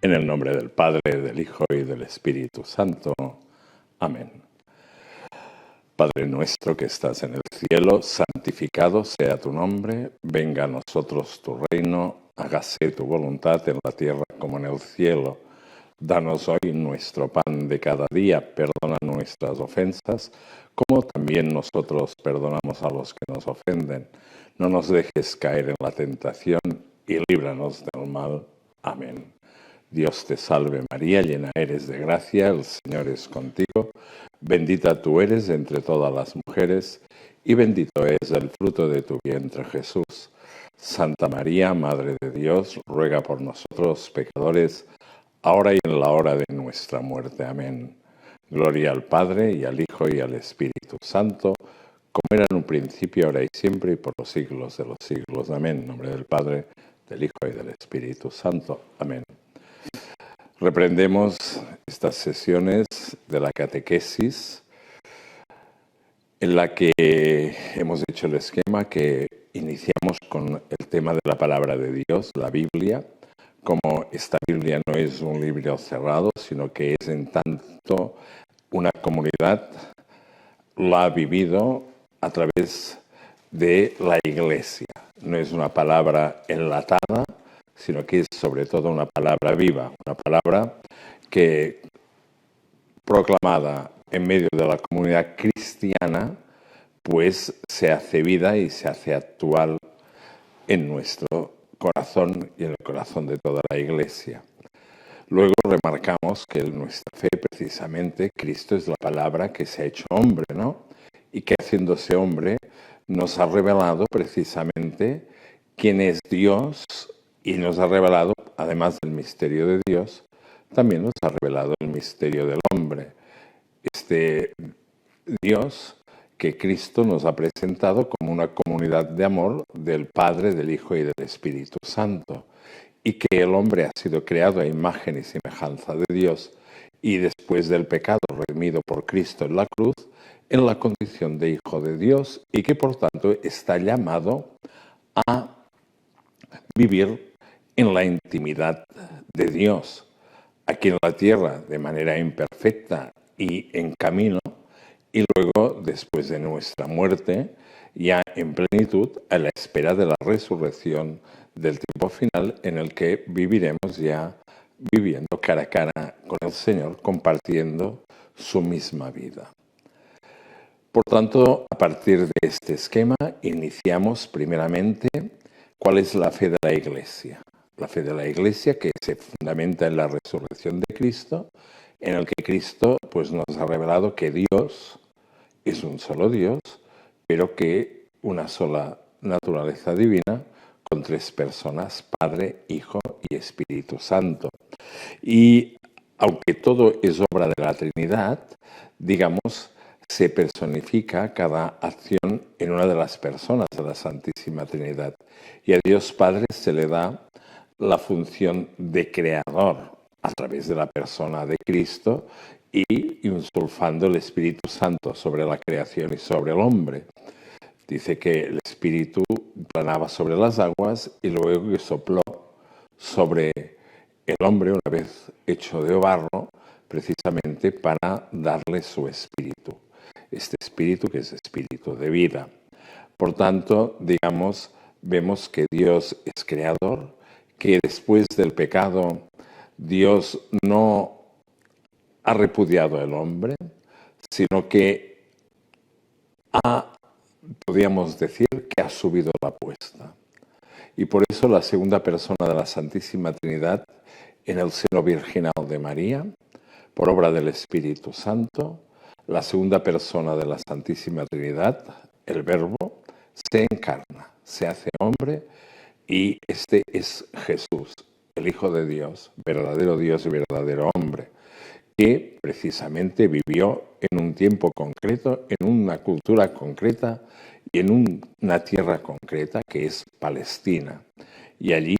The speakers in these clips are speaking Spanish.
En el nombre del Padre, del Hijo y del Espíritu Santo. Amén. Padre nuestro que estás en el cielo, santificado sea tu nombre, venga a nosotros tu reino, hágase tu voluntad en la tierra como en el cielo. Danos hoy nuestro pan de cada día, perdona nuestras ofensas, como también nosotros perdonamos a los que nos ofenden. No nos dejes caer en la tentación y líbranos del mal. Amén. Dios te salve María, llena eres de gracia, el Señor es contigo. Bendita tú eres entre todas las mujeres, y bendito es el fruto de tu vientre, Jesús. Santa María, Madre de Dios, ruega por nosotros pecadores, ahora y en la hora de nuestra muerte. Amén. Gloria al Padre, y al Hijo, y al Espíritu Santo, como era en un principio, ahora y siempre, y por los siglos de los siglos. Amén. En nombre del Padre, del Hijo y del Espíritu Santo. Amén. Reprendemos estas sesiones de la catequesis en la que hemos hecho el esquema que iniciamos con el tema de la palabra de Dios, la Biblia. Como esta Biblia no es un libro cerrado, sino que es en tanto una comunidad la ha vivido a través de la Iglesia. No es una palabra enlatada, sino que es sobre todo una palabra viva, una palabra que, proclamada en medio de la comunidad cristiana, pues se hace vida y se hace actual en nuestro corazón y en el corazón de toda la Iglesia. Luego remarcamos que en nuestra fe, precisamente, Cristo es la palabra que se ha hecho hombre, ¿no? Y que haciéndose hombre nos ha revelado precisamente quién es Dios, y nos ha revelado, además del misterio de Dios, también nos ha revelado el misterio del hombre. Este Dios que Cristo nos ha presentado como una comunidad de amor del Padre, del Hijo y del Espíritu Santo, y que el hombre ha sido creado a imagen y semejanza de Dios, y después del pecado redimido por Cristo en la cruz, en la condición de Hijo de Dios, y que por tanto está llamado a vivir en la intimidad de Dios, aquí en la tierra de manera imperfecta y en camino, y luego, después de nuestra muerte, ya en plenitud, a la espera de la resurrección del tiempo final, en el que viviremos ya viviendo cara a cara con el Señor, compartiendo su misma vida. Por tanto, a partir de este esquema, iniciamos primeramente cuál es la fe de la Iglesia. La fe de la Iglesia que se fundamenta en la resurrección de Cristo, en el que Cristo pues, nos ha revelado que Dios es un solo Dios, pero que una sola naturaleza divina con tres personas, Padre, Hijo y Espíritu Santo. Y aunque todo es obra de la Trinidad, digamos, se personifica cada acción en una de las personas de la Santísima Trinidad. Y a Dios Padre se le da la función de creador a través de la persona de Cristo y insulfando el Espíritu Santo sobre la creación y sobre el hombre. Dice que el Espíritu planaba sobre las aguas y luego que sopló sobre el hombre una vez hecho de barro, precisamente para darle su espíritu. Este espíritu que es espíritu de vida. Por tanto, digamos, vemos que Dios es creador, que después del pecado Dios no ha repudiado al hombre, sino que podríamos decir que ha subido la apuesta. Y por eso la segunda persona de la Santísima Trinidad en el seno virginal de María, por obra del Espíritu Santo, la segunda persona de la Santísima Trinidad, el Verbo, se encarna, se hace hombre y este es Jesús, el Hijo de Dios y verdadero hombre, que precisamente vivió en un tiempo concreto, en una cultura concreta y en una tierra concreta que es Palestina. Y allí,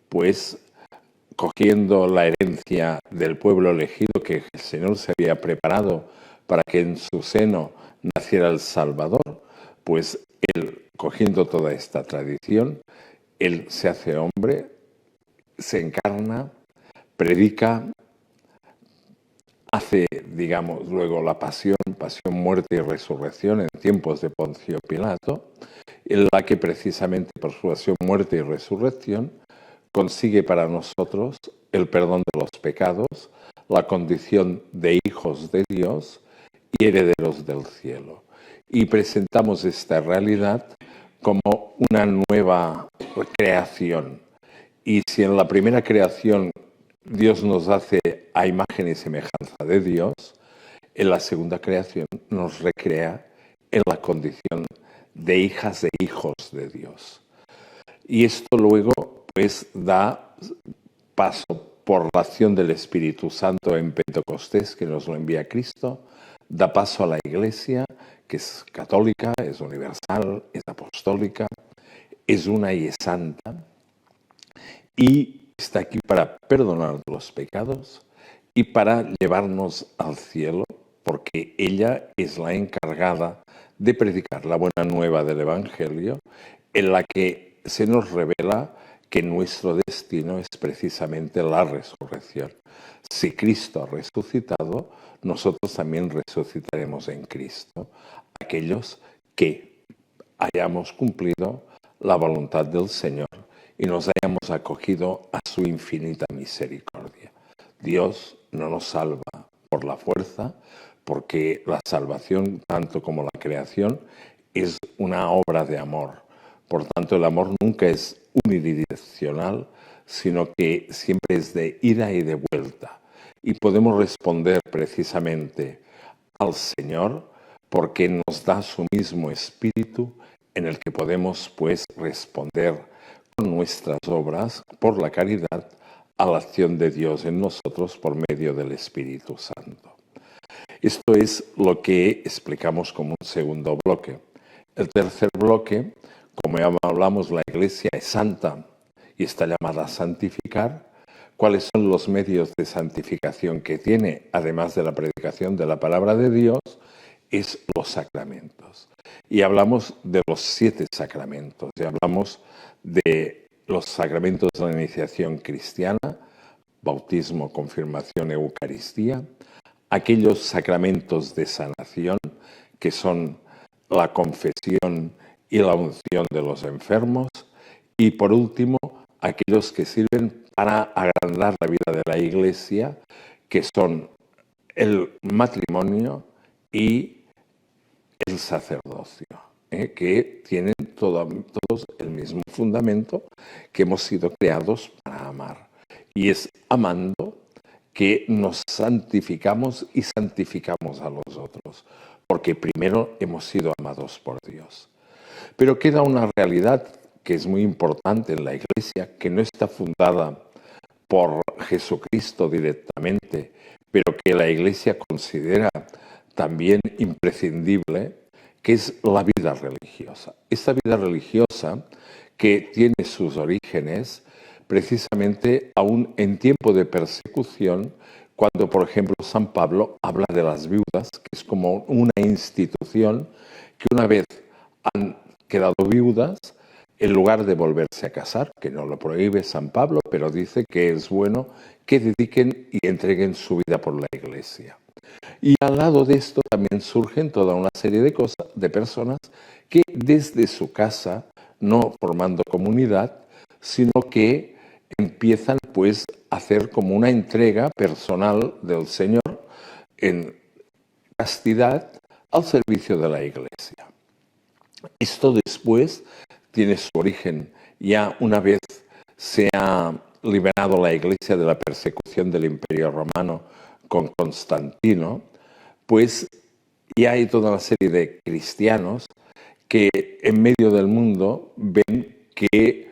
pues, cogiendo la herencia del pueblo elegido que el Señor se había preparado para que en su seno naciera el Salvador, pues él, cogiendo toda esta tradición, él se hace hombre, se encarna, predica, hace, digamos, luego la pasión, muerte y resurrección en tiempos de Poncio Pilato, en la que precisamente por su pasión, muerte y resurrección consigue para nosotros el perdón de los pecados, la condición de hijos de Dios y herederos del cielo. Y presentamos esta realidad como una nueva creación. Y si en la primera creación Dios nos hace a imagen y semejanza de Dios, en la segunda creación nos recrea en la condición de hijas e hijos de Dios. Y esto luego pues da paso por la acción del Espíritu Santo en Pentecostés, que nos lo envía Cristo, da paso a la Iglesia, que es católica, es universal, es apostólica, es una y es santa, y está aquí para perdonar los pecados y para llevarnos al cielo, porque ella es la encargada de predicar la buena nueva del Evangelio, en la que se nos revela que nuestro destino es precisamente la resurrección. Si Cristo ha resucitado, nosotros también resucitaremos en Cristo, aquellos que hayamos cumplido la voluntad del Señor y nos hayamos acogido a su infinita misericordia. Dios no nos salva por la fuerza, porque la salvación, tanto como la creación, es una obra de amor. Por tanto, el amor nunca es unidireccional, sino que siempre es de ida y de vuelta. Y podemos responder precisamente al Señor porque nos da su mismo espíritu en el que podemos, pues, responder con nuestras obras, por la caridad, a la acción de Dios en nosotros por medio del Espíritu Santo. Esto es lo que explicamos como un segundo bloque. El tercer bloque, como ya hablamos, la Iglesia es santa y está llamada a santificar. ¿Cuáles son los medios de santificación que tiene, además de la predicación de la palabra de Dios? Es los sacramentos. Y hablamos de los 7 sacramentos. Y hablamos de los sacramentos de la iniciación cristiana, bautismo, confirmación, Eucaristía, aquellos sacramentos de sanación, que son la confesión y la unción de los enfermos, y por último, aquellos que sirven para agrandar la vida de la Iglesia, que son el matrimonio y el sacerdocio, que tienen todos el mismo fundamento, que hemos sido creados para amar. Y es amando que nos santificamos y santificamos a los otros, porque primero hemos sido amados por Dios. Pero queda una realidad que es muy importante en la Iglesia, que no está fundada por Jesucristo directamente, pero que la Iglesia considera también imprescindible, que es la vida religiosa. Esta vida religiosa que tiene sus orígenes precisamente aún en tiempo de persecución, cuando, por ejemplo, San Pablo habla de las viudas, que es como una institución que una vez han quedado viudas, en lugar de volverse a casar, que no lo prohíbe San Pablo, pero dice que es bueno que dediquen y entreguen su vida por la Iglesia. Y al lado de esto también surgen toda una serie de personas que desde su casa, no formando comunidad, sino que empiezan pues a hacer como una entrega personal del Señor en castidad al servicio de la Iglesia. Esto después tiene su origen ya una vez se ha liberado la Iglesia de la persecución del Imperio Romano con Constantino, pues ya hay toda una serie de cristianos que en medio del mundo ven que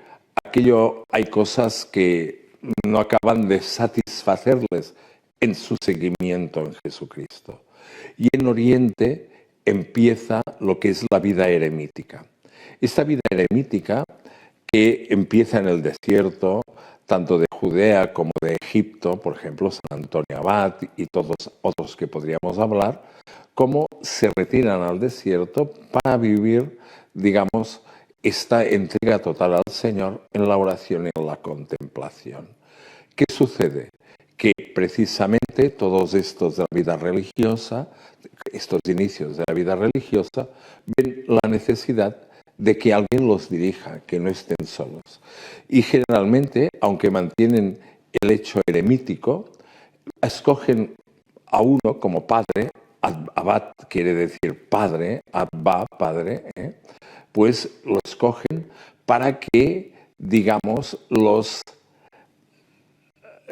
hay cosas que no acaban de satisfacerles en su seguimiento en Jesucristo. Y en Oriente empieza lo que es la vida eremítica. Esta vida eremítica que empieza en el desierto, tanto de Judea como de Egipto, por ejemplo, San Antonio Abad y todos otros que podríamos hablar, cómo se retiran al desierto para vivir, digamos, esta entrega total al Señor en la oración y en la contemplación. ¿Qué sucede? Que precisamente todos estos de la vida religiosa, estos inicios de la vida religiosa, ven la necesidad de que alguien los dirija, que no estén solos. Y generalmente, aunque mantienen el hecho eremítico, escogen a uno como padre, abad quiere decir padre, abba, padre, pues lo escogen para que, digamos, los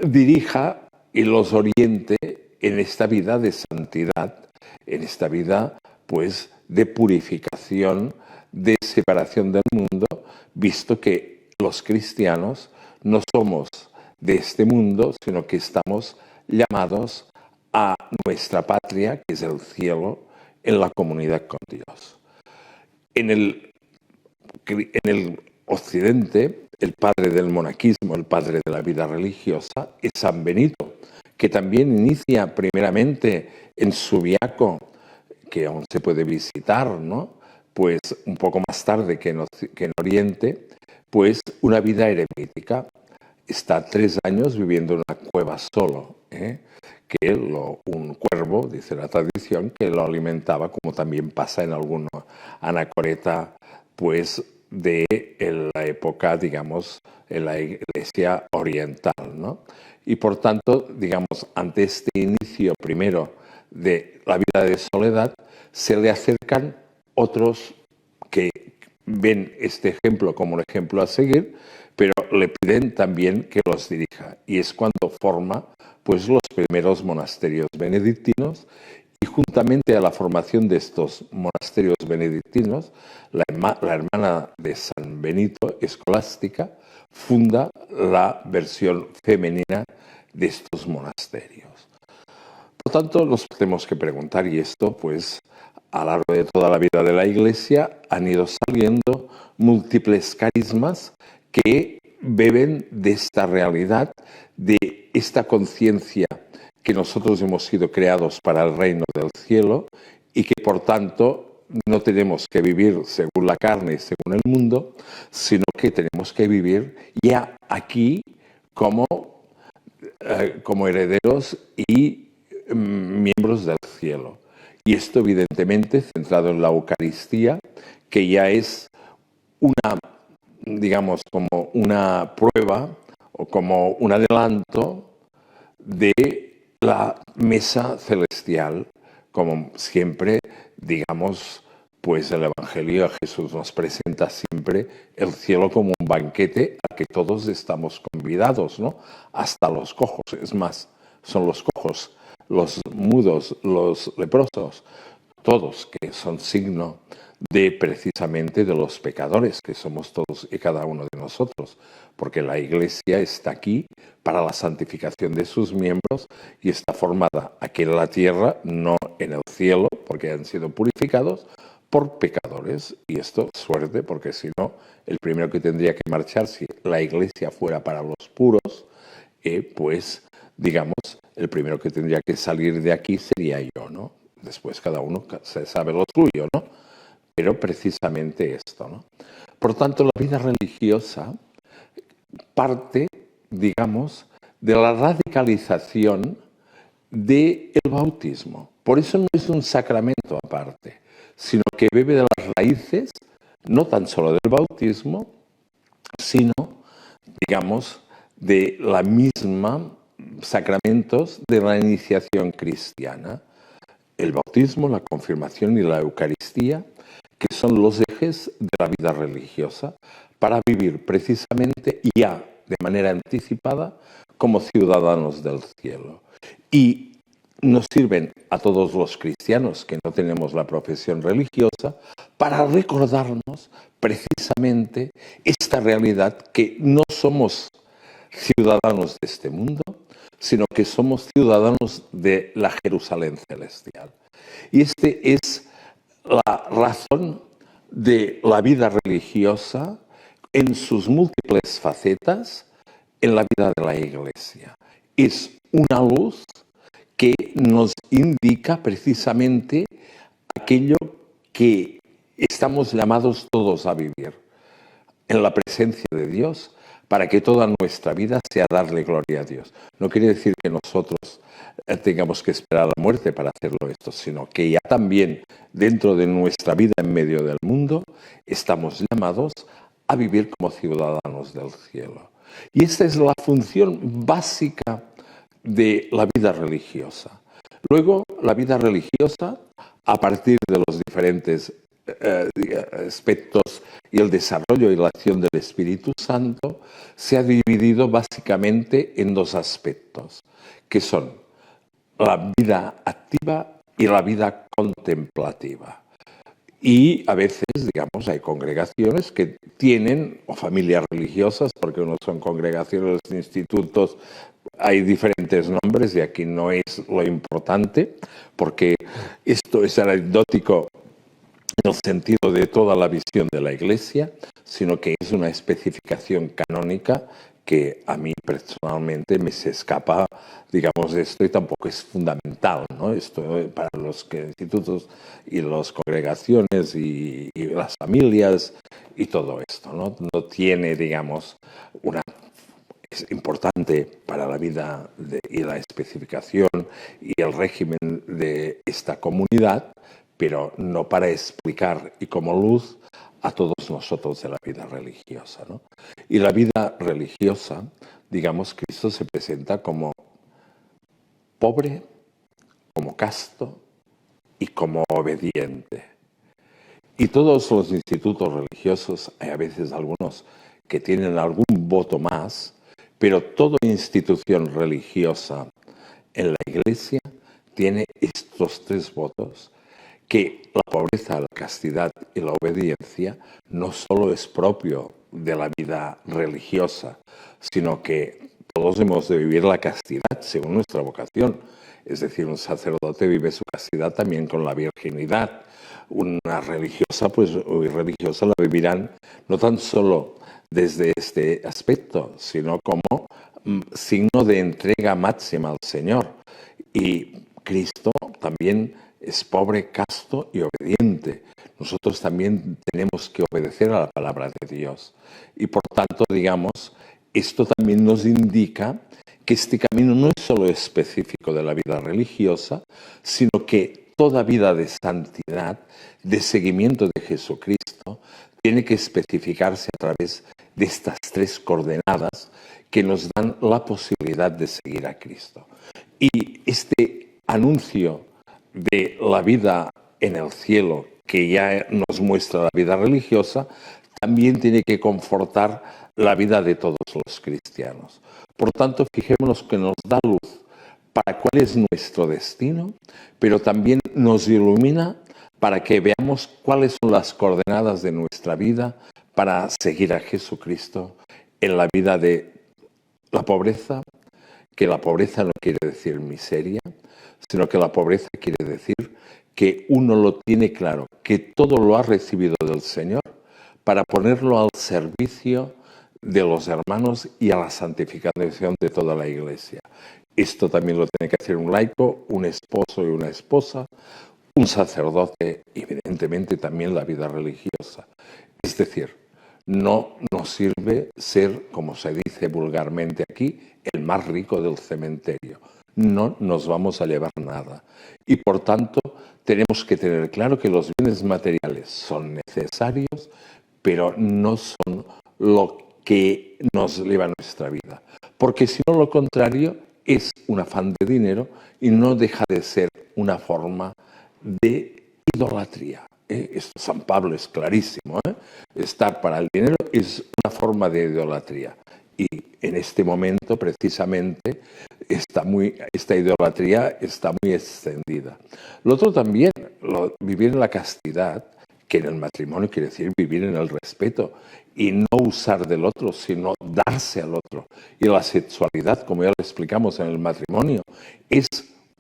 dirija y los oriente en esta vida de santidad, en esta vida, pues, de purificación, de separación del mundo, visto que los cristianos no somos de este mundo, sino que estamos llamados a nuestra patria, que es el cielo, en la comunidad con Dios. En el Occidente, el padre del monaquismo, el padre de la vida religiosa, es San Benito, que también inicia primeramente en Subiaco, que aún se puede visitar, ¿no? Pues un poco más tarde que en Oriente, pues una vida eremítica. Está 3 años viviendo en una cueva solo, que un cuervo, dice la tradición, que lo alimentaba, como también pasa en alguna anacoreta, pues de la época, digamos, en la Iglesia oriental, ¿no? Y por tanto, digamos, ante este inicio primero de la vida de soledad, se le acercan otros que ven este ejemplo como un ejemplo a seguir, pero le piden también que los dirija. Y es cuando forma, pues, los primeros monasterios benedictinos. Y juntamente a la formación de estos monasterios benedictinos, la hermana de San Benito, Escolástica, funda la versión femenina de estos monasterios. Por tanto, nos tenemos que preguntar, y esto, pues, a lo largo de toda la vida de la Iglesia han ido saliendo múltiples carismas que beben de esta realidad, de esta conciencia que nosotros hemos sido creados para el reino del cielo y que por tanto no tenemos que vivir según la carne, según el mundo, sino que tenemos que vivir ya aquí como herederos y miembros del cielo. Y esto evidentemente centrado en la Eucaristía, que ya es una, digamos, como una prueba o como un adelanto de la mesa celestial, como siempre, digamos, pues el Evangelio a Jesús nos presenta siempre el cielo como un banquete al que todos estamos convidados, ¿no? Hasta los cojos, es más, son los cojos, los mudos, los leprosos, todos que son signo de precisamente de los pecadores que somos todos y cada uno de nosotros, porque la Iglesia está aquí para la santificación de sus miembros y está formada aquí en la tierra, no en el cielo, porque han sido purificados por pecadores. Y esto, suerte, porque si no, el primero que tendría que marchar si la Iglesia fuera para los puros, pues, digamos, el primero que tendría que salir de aquí sería yo, ¿no? Después cada uno se sabe lo suyo, ¿no? Pero precisamente esto, ¿no? Por tanto, la vida religiosa parte, digamos, de la radicalización del bautismo. Por eso no es un sacramento aparte, sino que bebe de las raíces, no tan solo del bautismo, sino, digamos, de la misma sacramentos de la iniciación cristiana. El bautismo, la confirmación y la Eucaristía, que son los ejes de la vida religiosa, para vivir precisamente ya de manera anticipada como ciudadanos del cielo. Y nos sirven a todos los cristianos que no tenemos la profesión religiosa para recordarnos precisamente esta realidad que no somos ciudadanos de este mundo, sino que somos ciudadanos de la Jerusalén celestial. Y esta es la razón de la vida religiosa en sus múltiples facetas en la vida de la Iglesia. Es una luz que nos indica precisamente aquello que estamos llamados todos a vivir, en la presencia de Dios, para que toda nuestra vida sea darle gloria a Dios. No quiere decir que nosotros tengamos que esperar la muerte para hacerlo esto, sino que ya también dentro de nuestra vida en medio del mundo estamos llamados a vivir como ciudadanos del cielo. Y esta es la función básica de la vida religiosa. Luego, la vida religiosa, a partir de los diferentes aspectos y el desarrollo y la acción del Espíritu Santo, se ha dividido básicamente en dos aspectos, que son la vida activa y la vida contemplativa. Y a veces, digamos, hay congregaciones que tienen, o familias religiosas, porque no son congregaciones, institutos, hay diferentes nombres y aquí no es lo importante, porque esto es anecdótico en el sentido de toda la visión de la Iglesia, sino que es una especificación canónica que a mí personalmente me se escapa, digamos, de esto y tampoco es fundamental, ¿no? Esto para los institutos y las congregaciones y las familias y todo esto, ¿no? No tiene, digamos, es importante para la vida y la especificación y el régimen de esta comunidad, pero no para explicar y como luz a todos nosotros de la vida religiosa, ¿no? Y la vida religiosa, digamos, Cristo se presenta como pobre, como casto y como obediente. Y todos los institutos religiosos, hay a veces algunos que tienen algún voto más, pero toda institución religiosa en la Iglesia tiene estos tres votos, que la pobreza, la castidad y la obediencia no solo es propio de la vida religiosa, sino que todos hemos de vivir la castidad según nuestra vocación. Es decir, un sacerdote vive su castidad también con la virginidad. Una religiosa, pues religiosa la vivirán no tan solo desde este aspecto, sino como signo de entrega máxima al Señor. Y Cristo también es pobre, casto y obediente. Nosotros también tenemos que obedecer a la palabra de Dios. Y por tanto, digamos, esto también nos indica que este camino no es solo específico de la vida religiosa, sino que toda vida de santidad, de seguimiento de Jesucristo, tiene que especificarse a través de estas tres coordenadas que nos dan la posibilidad de seguir a Cristo. Y este anuncio de la vida en el cielo, que ya nos muestra la vida religiosa, también tiene que confortar la vida de todos los cristianos. Por tanto, fijémonos que nos da luz para cuál es nuestro destino, pero también nos ilumina para que veamos cuáles son las coordenadas de nuestra vida para seguir a Jesucristo en la vida de la pobreza, que la pobreza no quiere decir miseria, sino que la pobreza quiere decir que uno lo tiene claro, que todo lo ha recibido del Señor para ponerlo al servicio de los hermanos y a la santificación de toda la Iglesia. Esto también lo tiene que hacer un laico, un esposo y una esposa, un sacerdote y evidentemente también la vida religiosa. Es decir, no nos sirve ser, como se dice vulgarmente aquí, el más rico del cementerio. No nos vamos a llevar nada. Y por tanto, tenemos que tener claro que los bienes materiales son necesarios, pero no son lo que nos lleva a nuestra vida. Porque si no, lo contrario es un afán de dinero y no deja de ser una forma de idolatría. San Pablo es clarísimo. Estar para el dinero es una forma de idolatría. Y en este momento, precisamente, esta idolatría está muy extendida. Lo otro también, vivir en la castidad, que en el matrimonio quiere decir vivir en el respeto y no usar del otro, sino darse al otro. Y la sexualidad, como ya lo explicamos en el matrimonio, es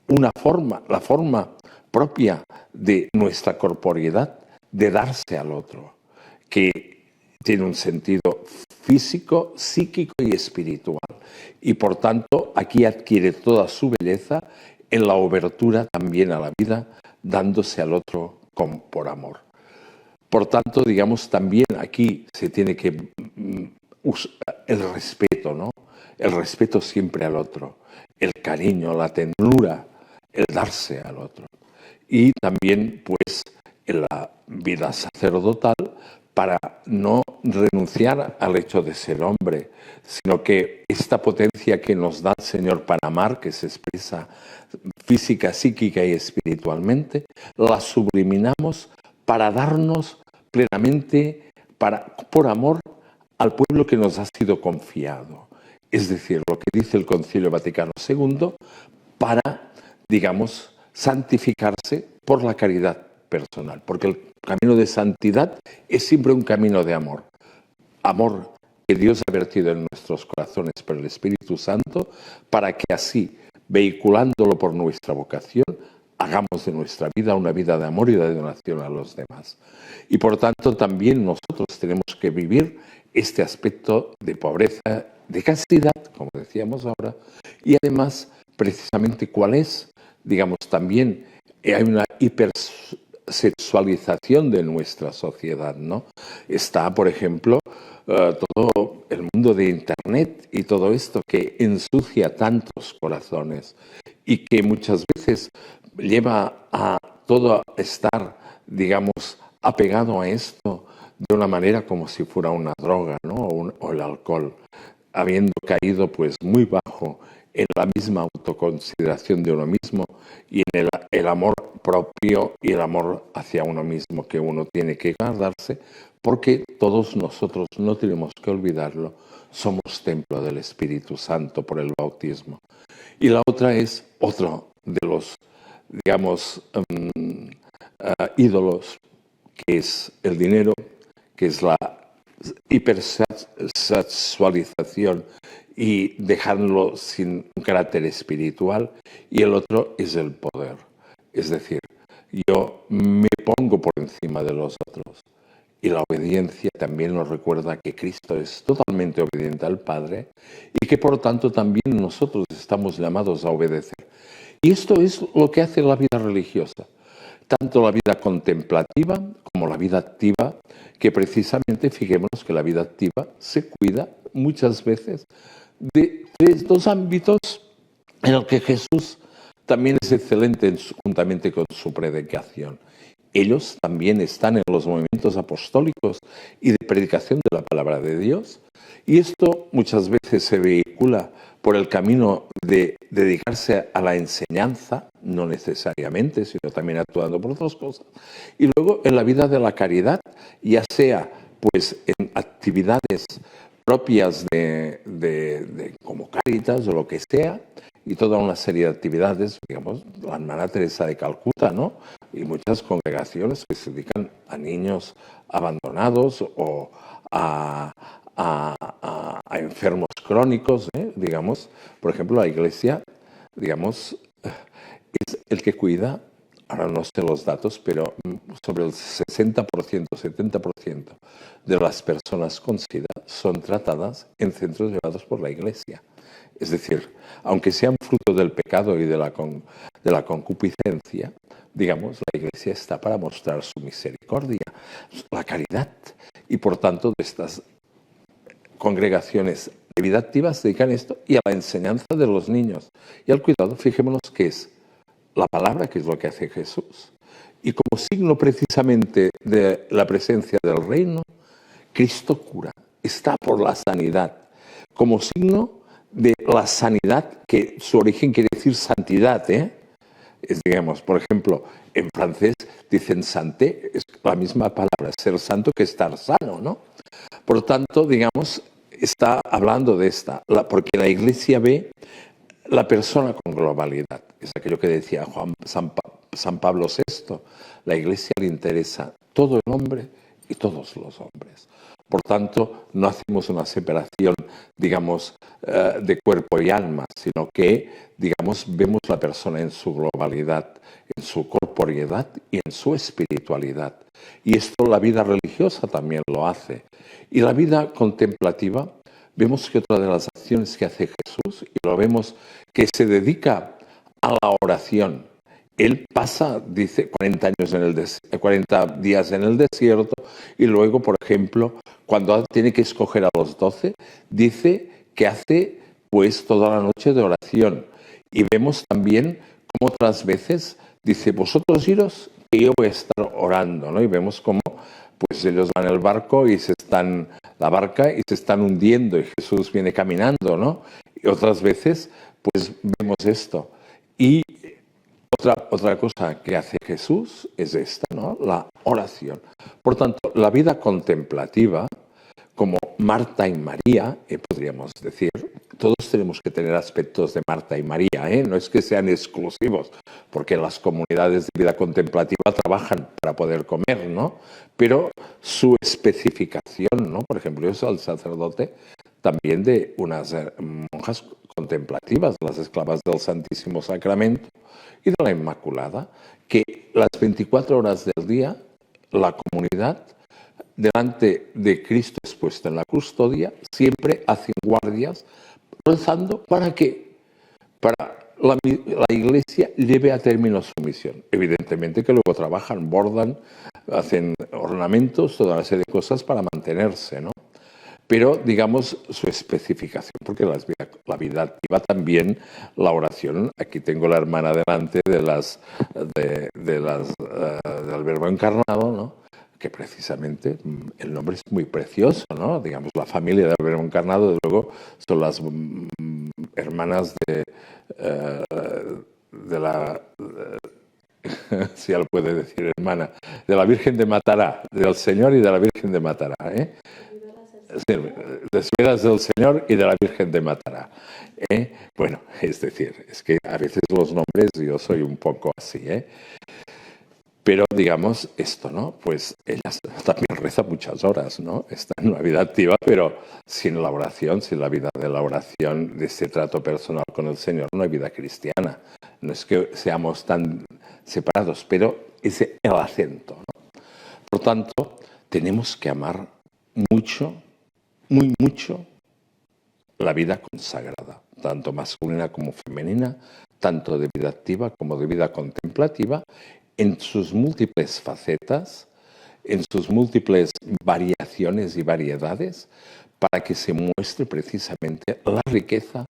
una forma, la forma propia de nuestra corporeidad, de darse al otro, que tiene un sentido físico, psíquico y espiritual. Y por tanto, aquí adquiere toda su belleza en la obertura también a la vida, dándose al otro por amor. Por tanto, digamos, también aquí se tiene que el respeto, ¿no? El respeto siempre al otro, el cariño, la ternura, el darse al otro. Y también, pues, en la vida sacerdotal, para no renunciar al hecho de ser hombre, sino que esta potencia que nos da el Señor para amar, que se expresa física, psíquica y espiritualmente, la subliminamos para darnos plenamente, por amor al pueblo que nos ha sido confiado. Es decir, lo que dice el Concilio Vaticano II, para, digamos, santificarse por la caridad personal, porque el camino de santidad es siempre un camino de amor. Amor que Dios ha vertido en nuestros corazones por el Espíritu Santo, para que así, vehiculándolo por nuestra vocación, hagamos de nuestra vida una vida de amor y de donación a los demás. Y por tanto también nosotros tenemos que vivir este aspecto de pobreza, de castidad, como decíamos ahora, y además precisamente cuál es, digamos, también hay una hipersexualización de nuestra sociedad, ¿no? Está, por ejemplo, todo el mundo de Internet y todo esto que ensucia tantos corazones y que muchas veces lleva a todo estar, digamos, apegado a esto de una manera como si fuera una droga, ¿no? O el alcohol, habiendo caído pues muy bajo en la misma autoconsideración de uno mismo y en el amor propio y el amor hacia uno mismo que uno tiene que guardarse, porque todos nosotros, no tenemos que olvidarlo, somos templo del Espíritu Santo por el bautismo. Y la otra es otro de los, digamos, ídolos, que es el dinero, que es la hipersexualización y dejarlo sin un carácter espiritual, y el otro es el poder. Es decir, yo me pongo por encima de los otros. Y la obediencia también nos recuerda que Cristo es totalmente obediente al Padre y que por tanto también nosotros estamos llamados a obedecer. Y esto es lo que hace la vida religiosa, tanto la vida contemplativa como la vida activa, que precisamente, fijémonos que la vida activa se cuida muchas veces de dos ámbitos en los que Jesús también es excelente juntamente con su predicación. Ellos también están en los movimientos apostólicos y de predicación de la palabra de Dios. Y esto muchas veces se vehicula por el camino de dedicarse a la enseñanza, no necesariamente, sino también actuando por otras cosas. Y luego en la vida de la caridad, ya sea pues en actividades propias de como Cáritas o lo que sea, y toda una serie de actividades, digamos, la hermana Teresa de Calcuta, ¿no? Y muchas congregaciones que se dedican a niños abandonados o a enfermos crónicos, digamos. Por ejemplo, la Iglesia, digamos, es el que cuida, ahora no sé los datos, pero sobre el 60%, 70% de las personas con SIDA son tratadas en centros llevados por la Iglesia. Es decir, aunque sean fruto del pecado y de la concupiscencia, digamos, la Iglesia está para mostrar su misericordia, la caridad. Y por tanto, de estas congregaciones de vida activa se dedican a esto y a la enseñanza de los niños. Y al cuidado, fijémonos que es la palabra, que es lo que hace Jesús. Y como signo precisamente de la presencia del reino, Cristo cura, está por la sanidad. Como signo de la sanidad, que su origen quiere decir santidad, Es, digamos, por ejemplo, en francés dicen santé, es la misma palabra, ser santo que estar sano, ¿no? Por tanto, digamos, está hablando de esta, porque la Iglesia ve la persona con globalidad. Es aquello que decía San Pablo VI, esto. La Iglesia le interesa todo el hombre y todos los hombres. Por tanto, no hacemos una separación, digamos, de cuerpo y alma, sino que, digamos, vemos la persona en su globalidad, en su corporeidad y en su espiritualidad. Y esto la vida religiosa también lo hace. Y la vida contemplativa, vemos que otra de las acciones que hace Jesús, y lo vemos que se dedica a la oración. Él pasa, dice, 40 días en el desierto y luego, por ejemplo, cuando tiene que escoger a los 12, dice que hace pues toda la noche de oración. Y vemos también cómo otras veces dice, vosotros iros que yo voy a estar orando, ¿no? Y vemos cómo pues ellos van en el barco y la barca y se están hundiendo y Jesús viene caminando, ¿no? Y otras veces pues vemos esto. Y otra cosa que hace Jesús es esta, ¿no? La oración. Por tanto, la vida contemplativa, como Marta y María, podríamos decir, todos tenemos que tener aspectos de Marta y María, ¿eh? No es que sean exclusivos, porque las comunidades de vida contemplativa trabajan para poder comer, ¿no? Pero su especificación, ¿no? Por ejemplo, yo soy el sacerdote también de unas monjas contemplativas, las esclavas del Santísimo Sacramento y de la Inmaculada, que las 24 horas del día la comunidad delante de Cristo expuesto en la custodia siempre hacen guardias rezando para que la Iglesia lleve a término su misión. Evidentemente que luego trabajan, bordan, hacen ornamentos, toda una serie de cosas para mantenerse, ¿no? Pero, digamos, su especificación, porque la vida activa también la oración. Aquí tengo la hermana delante del Verbo encarnado, ¿no? Que precisamente el nombre es muy precioso, ¿no? Digamos, la familia del Verbo encarnado, luego, son las hermanas de la... si él puede decir hermana, de la Virgen de Matará, del Señor y de la Virgen de Matará, ¿eh? Desvelas del Señor y de la Virgen de Matará. Bueno, es decir, es que a veces los nombres yo soy un poco así, ¿eh? Pero digamos esto, ¿no? Pues ella también reza muchas horas, ¿no? Está en una vida activa, pero sin la oración, sin la vida de la oración, de ese trato personal con el Señor, no hay vida cristiana. No es que seamos tan separados, pero es el acento, ¿no? Por tanto, tenemos que amar mucho, muy mucho, la vida consagrada, tanto masculina como femenina, tanto de vida activa como de vida contemplativa, en sus múltiples facetas, en sus múltiples variaciones y variedades, para que se muestre precisamente la riqueza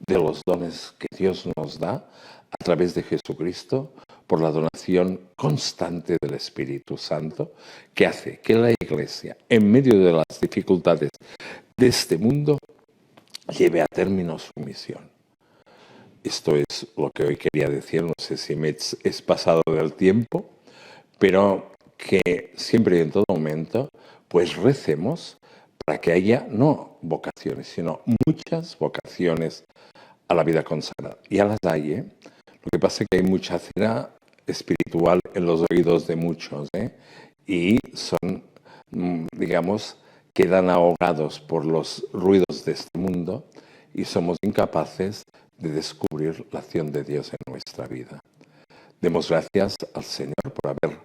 de los dones que Dios nos da a través de Jesucristo por la donación constante del Espíritu Santo, que hace que la Iglesia, en medio de las dificultades de este mundo, lleve a término su misión. Esto es lo que hoy quería decir, no sé si me es pasado del tiempo, pero que siempre y en todo momento, pues recemos para que haya no vocaciones, sino muchas vocaciones a la vida consagrada. Ya las hay, ¿eh? Lo que pasa es que hay mucha cera espiritual en los oídos de muchos, ¿eh? Y son, digamos, quedan ahogados por los ruidos de este mundo y somos incapaces de descubrir la acción de Dios en nuestra vida. Demos gracias al Señor por haber,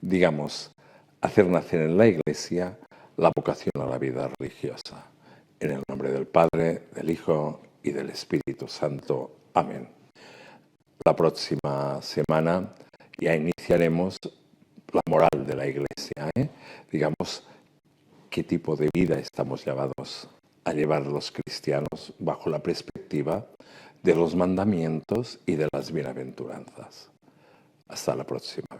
digamos, hacer nacer en la Iglesia la vocación a la vida religiosa. En el nombre del Padre, del Hijo y del Espíritu Santo. Amén. La próxima semana ya iniciaremos la moral de la Iglesia, ¿eh? Digamos, qué tipo de vida estamos llamados a llevar los cristianos bajo la perspectiva de los mandamientos y de las bienaventuranzas. Hasta la próxima vez.